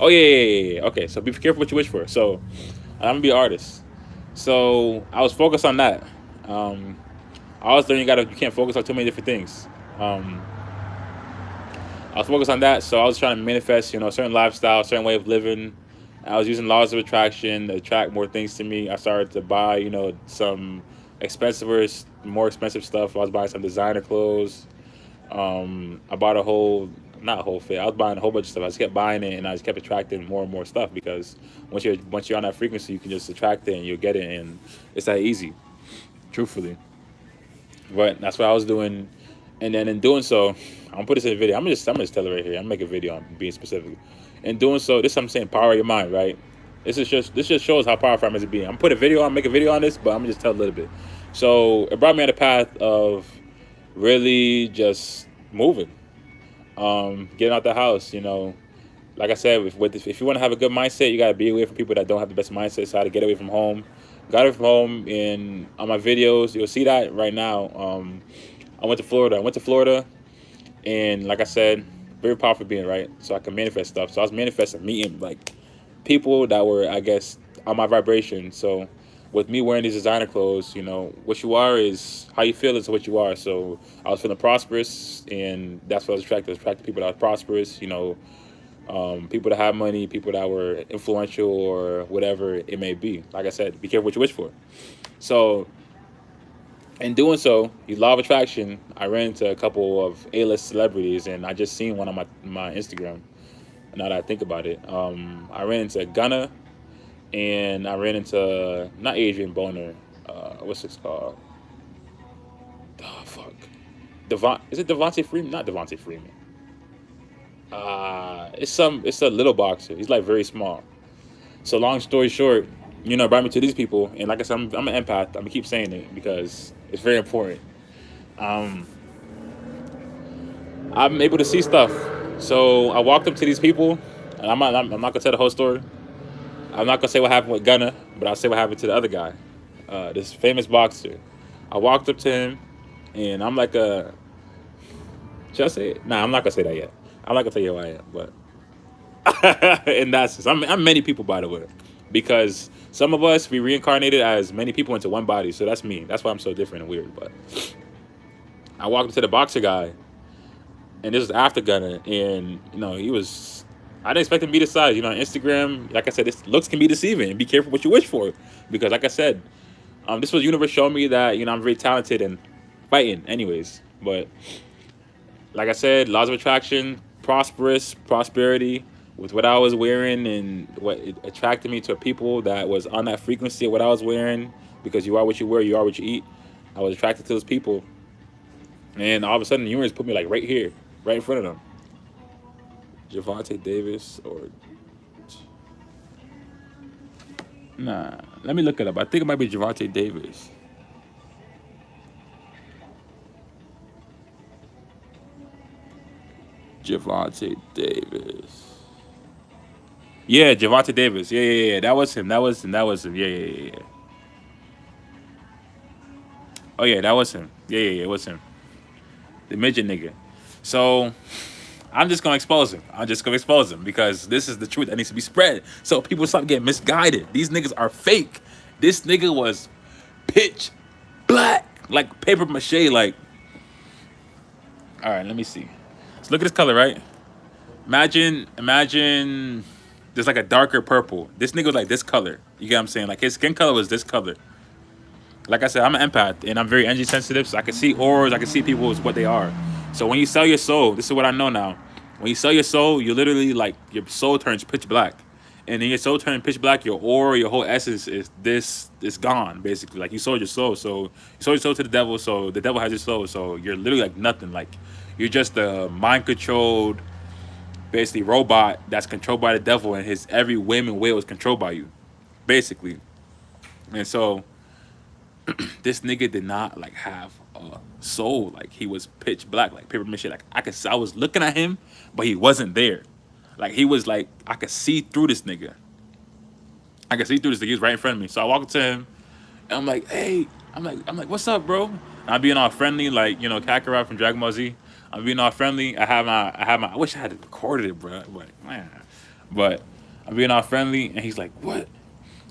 Oh yeah. Okay, so be careful what you wish for. So I'm gonna be an artist. So I was focused on that. Um, I was learning you can't focus on too many different things. Um, I was focused on that, so I was trying to manifest, you know, a certain lifestyle, a certain way of living. I was using laws of attraction to attract more things to me. I started to buy, you know, some more expensive stuff. I was buying some designer clothes. I bought not a whole fit. I was buying a whole bunch of stuff. I just kept buying it, and I just kept attracting more and more stuff because once you're on that frequency, you can just attract it and you'll get it, and it's that easy, truthfully. But that's what I was doing, and then in doing so, I'm gonna put this in a video. I'm just tell it right here. I'm gonna make a video on being specific. In doing so, this is what I'm saying, power your mind, right? This just shows how powerful I'm as a being. I'm gonna make a video on this, but I'm gonna just tell a little bit. So it brought me on the path of really just moving, getting out the house. You know, like I said, if you want to have a good mindset, you gotta be away from people that don't have the best mindset. So I had to get away from home. Got away from home, and on my videos, you'll see that right now. I went to Florida. And like I said, very powerful being, right? So I can manifest stuff. So I was manifesting, meeting like people that were, I guess, on my vibration. So with me wearing these designer clothes, you know, what you are is how you feel is what you are. So I was feeling prosperous, and that's what I was attracted. I was attracted to people that were prosperous, you know, people that have money, people that were influential or whatever it may be. Like I said, be careful what you wish for. So in doing so, the law of attraction, I ran into a couple of A-list celebrities, and I just seen one on my Instagram. Now that I think about it, I ran into Gunna, and I ran into not Adrian Boner. What's this called? Oh fuck, Is it Devontae Freeman? Not Devontae Freeman. It's a little boxer. He's like very small. So long story short, you know, it brought me to these people, and like I said, I'm an empath. I'm gonna keep saying it because it's very important. Um, I'm able to see stuff. So I walked up to these people, and I'm not gonna tell the whole story. I'm not gonna say what happened with Gunna, but I'll say what happened to the other guy, this famous boxer. I walked up to him, and I'm like should I say it? Nah, I'm not gonna say that yet. I'm not gonna tell you who I am, but and that's I'm many people, by the way, because some of us we reincarnated as many people into one body. So that's me. That's why I'm so different and weird. But I walked up to the boxer guy, and this was after Gunna, and you know he was. I didn't expect him to be this size. You know, on Instagram, like I said, this looks can be deceiving, and be careful what you wish for, because like I said, this was the universe showing me that you know I'm very talented in fighting. Anyways, but Like I said, laws of attraction, prosperity with what I was wearing and what it attracted me to people that was on that frequency of what I was wearing because you are what you wear, you are what you eat. I was attracted to those people, and all of a sudden, the universe put me like right here, right in front of them. Javante Davis or nah? Let me look it up. I think it might be Javante Davis. Javante Davis. Yeah, Javante Davis. Yeah. That was him. That was him. That was him. Yeah. Oh yeah, that was him. Yeah. It was him. The midget nigga. So I'm just gonna expose him. I'm just gonna expose him because this is the truth that needs to be spread. So people stop getting misguided. These niggas are fake. This nigga was pitch black, like paper mache. Like, all right, let me see. So look at this color, right? Imagine. There's like a darker purple. This nigga was like this color. You get what I'm saying? Like his skin color was this color. Like I said, I'm an empath and I'm very energy sensitive, so I can see auras, I can see people as what they are. So when you sell your soul, this is what I know now. When you sell your soul, you literally like your soul turns pitch black. And then your soul turning pitch black, your aura, your whole essence is gone, basically. Like you sold your soul. So you sold your soul to the devil, so the devil has your soul. So you're literally like nothing. Like you're just a mind controlled, basically robot that's controlled by the devil and his every whim and will is controlled by you. Basically. And so this nigga did not like have a soul. Like he was pitch black, like paper mache. Like I was looking at him, but he wasn't there. Like he was like I could see through this nigga. I could see through this nigga. He was right in front of me. So I walk up to him, and I'm like, hey, I'm like, what's up, bro? And I'm being all friendly, like Kakarot from Dragon Ball Z. I'm being all friendly. I wish I had recorded it, bro. But I'm being all friendly, and he's like, what?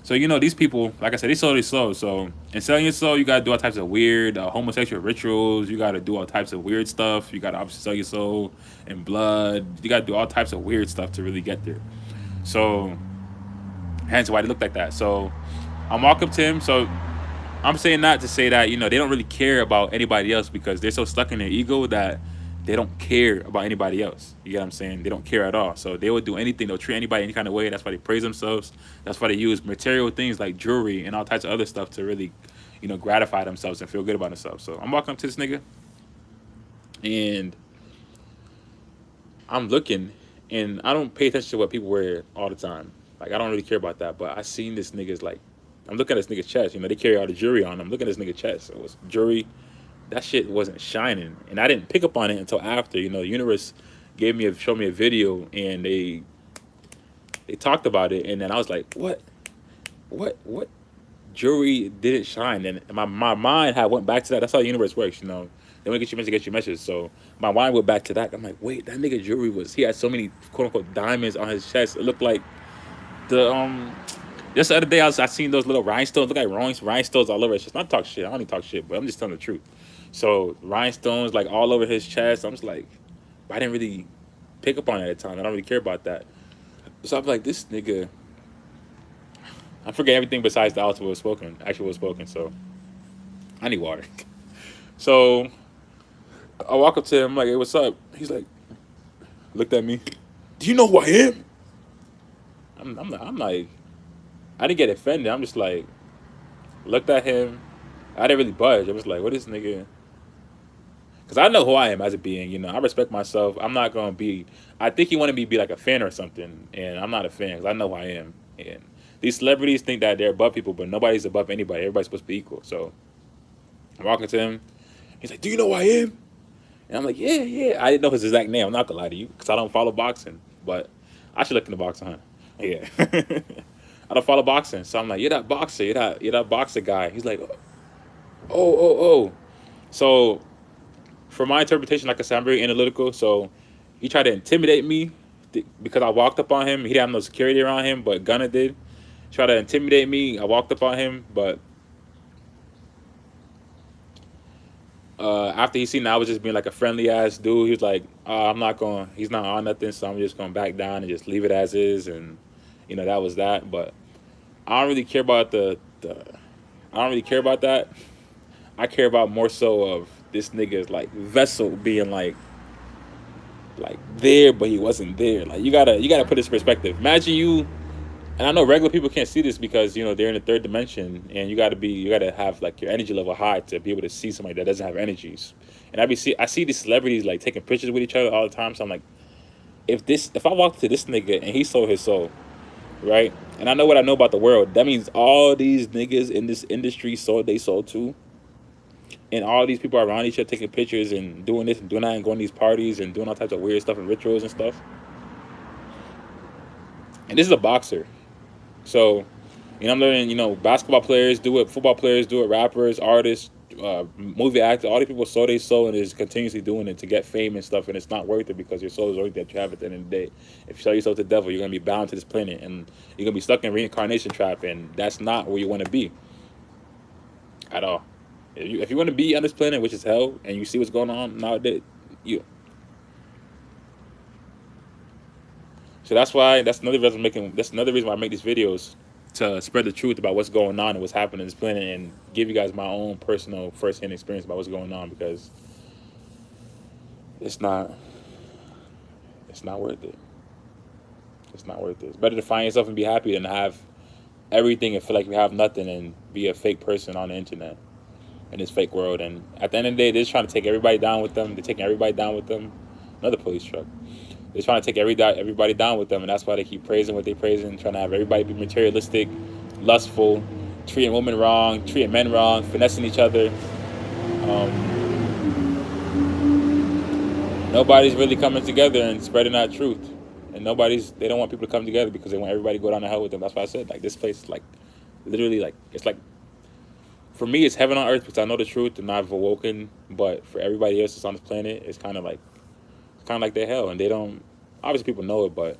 So these people, like I said, they sold their soul. So in selling your soul, you gotta do all types of weird homosexual rituals. You gotta do all types of weird stuff. You gotta obviously sell your soul in blood. You gotta do all types of weird stuff to really get there. So hence why they look like that. So I'm walking up to him. So I'm saying that to say that they don't really care about anybody else because they're so stuck in their ego that they don't care about anybody else. You get what I'm saying? They don't care at all. So they would do anything. They'll treat anybody any kind of way. That's why they praise themselves. That's why they use material things like jewelry and all types of other stuff to really, gratify themselves and feel good about themselves. So I'm walking up to this nigga and I'm looking and I don't pay attention to what people wear all the time. Like I don't really care about that. But I seen this nigga's like, I'm looking at this nigga's chest. They carry all the jewelry on. I'm looking at this nigga's chest. It was jewelry. That shit wasn't shining, and I didn't pick up on it until after. The universe showed me a video, and they talked about it, and then I was like, what jewelry didn't shine? And my mind had went back to that. That's how the universe works. Then when you get your message. So my mind went back to that. I'm like, wait, that nigga jewelry he had so many quote unquote diamonds on his chest. It looked like the just the other day I seen those little rhinestones. Look like rhinestones all over his chest. Not talk shit. I don't even talk shit, but I'm just telling the truth. So rhinestones like all over his chest. I'm just like, I didn't really pick up on it at the time. I don't really care about that. So I'm like, this nigga. I forget everything besides the actual was spoken. So I need water. So I walk up to him like, hey, what's up? He's like, looked at me. Do you know who I am? I'm like, I didn't get offended. I'm just like, looked at him. I didn't really budge. I was like, what is this nigga? Because I know who I am as a being. I respect myself. I'm not going to be. I think he wanted me to be like a fan or something. And I'm not a fan because I know who I am. And these celebrities think that they're above people, but nobody's above anybody. Everybody's supposed to be equal. So I'm walking to him. He's like, do you know who I am? And I'm like, yeah. I didn't know his exact name. I'm not going to lie to you because I don't follow boxing. But I should look into boxing, huh? Yeah. I don't follow boxing. So I'm like, you're that boxer. You're that boxer guy. He's like, oh. So for my interpretation, like I said, I'm very analytical. So he tried to intimidate me because I walked up on him. He didn't have no security around him, but Gunna did. He tried to intimidate me. I walked up on him, but after he seen that I was just being like a friendly ass dude, he was like, he's not on nothing, so I'm just gonna back down and just leave it as is, and that was that. But I don't really care about I don't really care about that. I care about more so of this nigga's like vessel being like like there, but he wasn't there. Like you gotta put this in perspective. Imagine you, and I know regular people can't see this because they're in the third dimension, and you gotta have like your energy level high to be able to see somebody that doesn't have energies. And I see these celebrities like taking pictures with each other all the time. So I'm like, if I walked to this nigga and he sold his soul, right? And I know what I know about the world. That means all these niggas in this industry sold they soul too. And all these people around each other taking pictures and doing this and doing that and going to these parties and doing all types of weird stuff and rituals and stuff. And this is a boxer. So, I'm learning, basketball players do it, football players do it, rappers, artists, movie actors, all these people sold their soul and is continuously doing it to get fame and stuff, and it's not worth it because your soul is worth that you have at the end of the day. If you sell yourself to the devil, you're going to be bound to this planet, and you're going to be stuck in a reincarnation trap, and that's not where you want to be at all. If you want to be on this planet, which is hell, and you see what's going on nowadays, you. So that's another reason why I make these videos, to spread the truth about what's going on and what's happening in this planet, and give you guys my own personal first-hand experience about what's going on, because it's not worth it. It's not worth it. It's better to find yourself and be happy than to have everything and feel like you have nothing and be a fake person on the internet in this fake world. And at the end of the day, they're just trying to take everybody down with them. They're taking everybody down with them. Another police truck. They're trying to take everybody down with them, and that's why they keep praising what they're praising, trying to have everybody be materialistic, lustful, treating women wrong, treating men wrong, finessing each other. Nobody's really coming together and spreading that truth. And they don't want people to come together because they want everybody to go down to hell with them. That's why I said, like, this place is like, literally, like, it's like, for me, it's heaven on earth because I know the truth and I've awoken. But for everybody else that's on this planet, it's kind of like their hell, and they don't. Obviously, people know it, but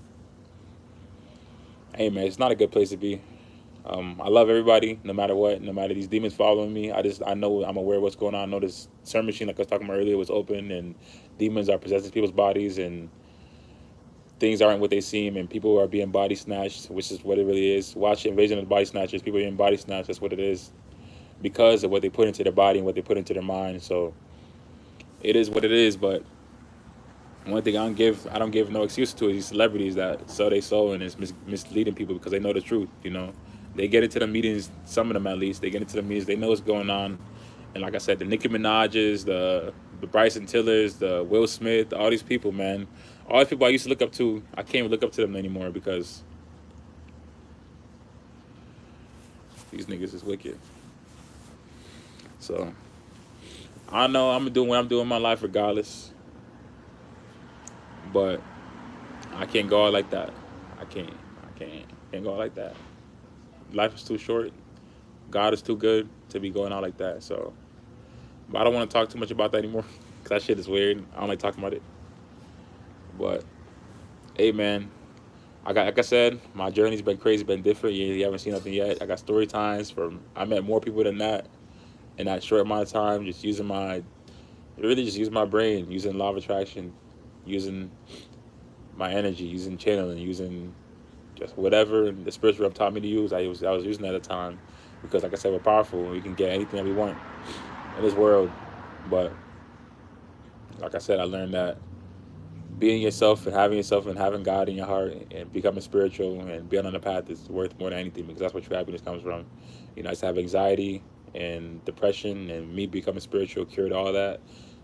hey, man, it's not a good place to be. I love everybody, no matter what, no matter these demons following me. I know I'm aware of what's going on. I know this CERN machine, like I was talking about earlier, was open, and demons are possessing people's bodies, and things aren't what they seem, and people are being body snatched, which is what it really is. Watch Invasion of the Body Snatchers. People are being body snatched. That's what it is, because of what they put into their body and what they put into their mind. So it is what it is. But one thing I don't give no excuse to is these celebrities that sell their soul and is misleading people because they know the truth. They get into the meetings. Some of them, at least, they get into the meetings. They know what's going on. And like I said, the Nicki Minaj's, the Bryson Tillers, the Will Smith, all these people, man, all these people I used to look up to, I can't even look up to them anymore because these niggas is wicked. So I know I'm doing what I'm doing in my life regardless, but I can't go out like that. I can't go out like that. Life is too short. God is too good to be going out like that. So, but I don't want to talk too much about that anymore because that shit is weird. I don't like talking about it. But hey, man, like I said, my journey's been crazy, been different. You haven't seen nothing yet. I got story times I met more people than that in that short amount of time. Just using my brain, using law of attraction, using my energy, using channeling, using just whatever the spiritual realm taught me to use. I was using that at the time because, like I said, we're powerful. We can get anything that we want in this world. But like I said, I learned that being yourself and having God in your heart and becoming spiritual and being on the path is worth more than anything, because that's where true happiness comes from. I used to have anxiety and depression, and me becoming spiritual cured all that.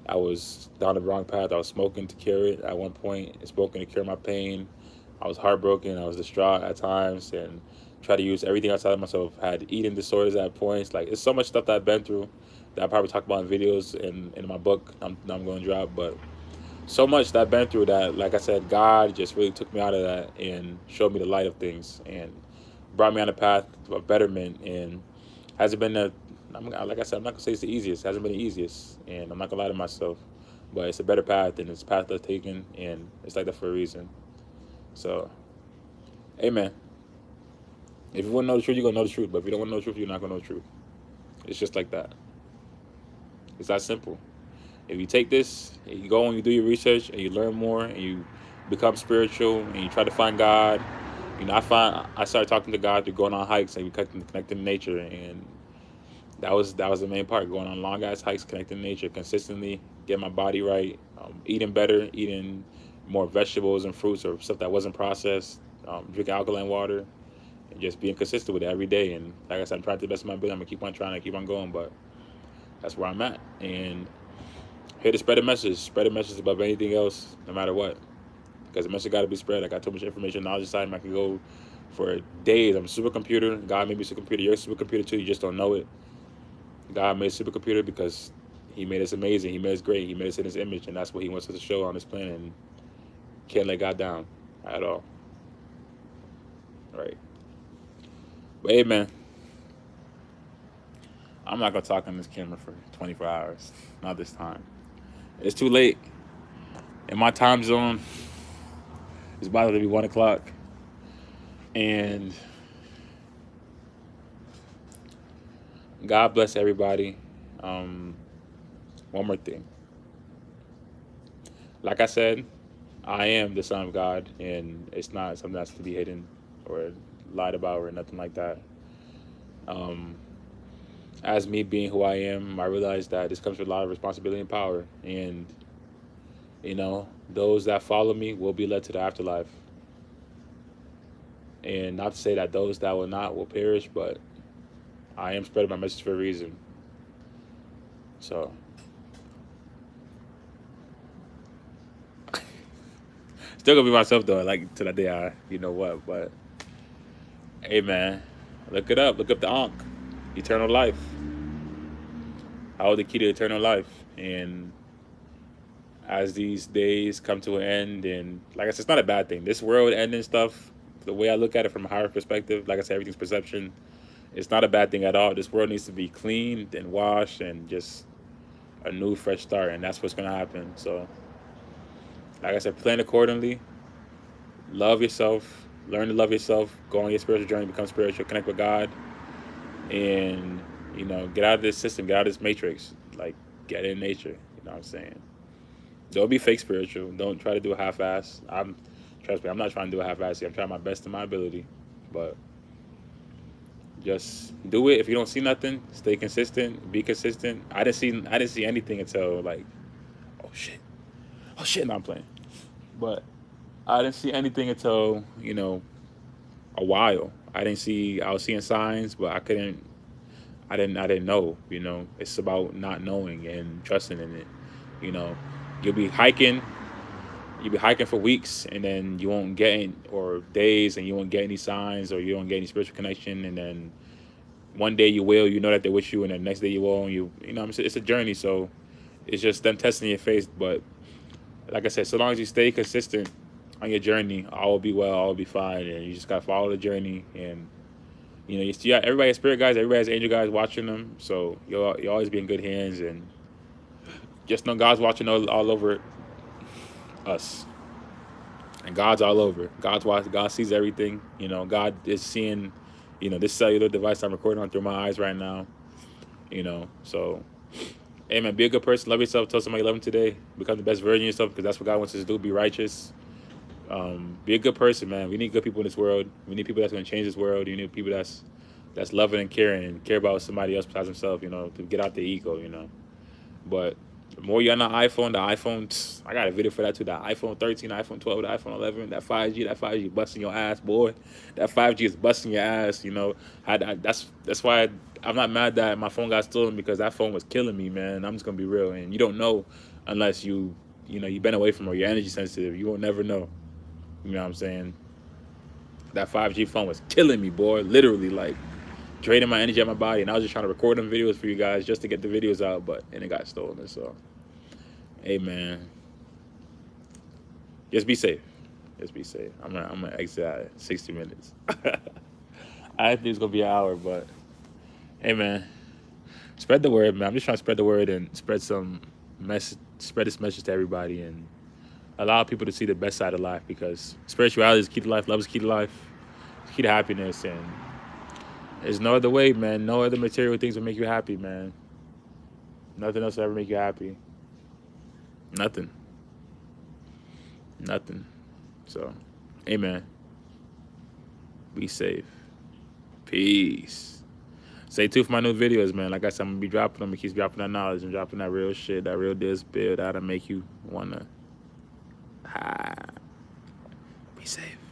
I was down the wrong path. I was smoking to cure it at one point, smoking to cure my pain. I was heartbroken. I was distraught at times and tried to use everything outside of myself. Had eating disorders at points. Like, it's so much stuff that I've been through that I probably talk about in videos and in my book I'm going to drop. But so much that I've been through that, like I said, God just really took me out of that and showed me the light of things and brought me on a path of betterment. And hasn't been like I said, I'm not going to say it's the easiest. It hasn't been the easiest. And I'm not going to lie to myself. But it's a better path, and it's a path I've taken, and it's like that for a reason. So, hey, man. If you want to know the truth, you're going to know the truth. But if you don't want to know the truth, you're not going to know the truth. It's just like that. It's that simple. If you take this, and you go and you do your research, and you learn more, and you become spiritual, and you try to find God, I started talking to God through going on hikes and connecting to nature, and that was the main part. Going on long ass hikes, connecting to nature consistently, get my body right, eating better, eating more vegetables and fruits or stuff that wasn't processed, drink alkaline water, and just being consistent with it every day. And like I said, I'm trying to the best of my ability. I'm gonna keep on trying to keep on going, but that's where I'm at. And here to spread a message above anything else, no matter what, because the message got to be spread. I got too much information, knowledge inside me. I can go for days. I'm a supercomputer. God made me a supercomputer. You're a supercomputer too. You just don't know it. God made a supercomputer because He made us amazing. He made us great. He made us in His image, and that's what He wants us to show on this planet. And can't let God down at all. Right. But hey, man, I'm not gonna talk on this camera for 24 hours. Not this time. It's too late. In my time zone, it's about to be 1 o'clock, and God bless everybody. One more thing. Like I said, I am the Son of God, and it's not something that's to be hidden or lied about or nothing like that. As me being who I am, I realize that this comes with a lot of responsibility and power. And, those that follow me will be led to the afterlife. And not to say that those that will not will perish, but I am spreading my message for a reason. So, still gonna be myself though, like to the day I, you know what, but hey man, look it up. Look up the Ankh, eternal life. How hold the key to eternal life. And as these days come to an end, and like I said, it's not a bad thing. This world ending stuff, the way I look at it from a higher perspective, like I said, everything's perception. It's not a bad thing at all. This world needs to be cleaned and washed and just a new, fresh start, and that's what's gonna happen. So, like I said, plan accordingly. Love yourself. Learn to love yourself. Go on your spiritual journey. Become spiritual. Connect with God, and get out of this system. Get out of this matrix. Like, get in nature. You know what I'm saying? Don't be fake spiritual. Don't try to do a half-ass. Trust me, I'm not trying to do a half-ass. I'm trying my best to my ability, but just do it. If you don't see nothing, stay consistent. Be consistent. I didn't see anything until like, oh shit. No, I'm playing, but I didn't see anything until a while. I was seeing signs, but I didn't know. It's about not knowing and trusting in it. You'll be hiking for weeks, and then you won't get any, or days, and you won't get any signs, or you won't get any spiritual connection, and then one day you will, that they're with you, and then the next day you will, and it's a journey, so it's just them testing your faith. But like I said, so long as you stay consistent on your journey, all will be well, all will be fine, and you just gotta follow the journey. And you see, everybody has spirit guys, everybody has angel guys watching them, so you'll always be in good hands, and just know God's watching all over us, and God's all over. God's watching. God sees everything. God is seeing, this cellular device I'm recording on through my eyes right now. So, hey man, be a good person. Love yourself. Tell somebody you love them today. Become the best version of yourself, because that's what God wants us to do. Be righteous. Be a good person, man. We need good people in this world. We need people that's going to change this world. You need people that's loving and caring and care about somebody else besides themselves. To get out the ego. But the more you're on the iPhone, I got a video for that too. The iPhone 13, the iPhone 12, the iPhone 11, that 5G busting your ass, boy. That 5G is busting your ass. That's why I'm not mad that my phone got stolen, because that phone was killing me, man. I'm just gonna be real, and you don't know unless you've been away from her. You're energy sensitive. You won't never know. You know what I'm saying? That 5G phone was killing me, boy. Literally, like, draining my energy out my body, and I was just trying to record them videos for you guys just to get the videos out, and it got stolen. So, hey man, just be safe. Just be safe. I'm gonna exit at 60 minutes. I think it's gonna be an hour, but hey man, spread the word, man. I'm just trying to spread the word and spread this message to everybody, and allow people to see the best side of life, because spirituality is key to life, love is key to life, it's key to happiness, and there's no other way, man. No other material things will make you happy, man. Nothing else will ever make you happy. Nothing. So, amen. Be safe. Peace. Stay tuned for my new videos, man. Like I said, I'm going to be dropping them and keep dropping that knowledge and dropping that real shit, that real deal spill that'll make you want to hide. Be safe.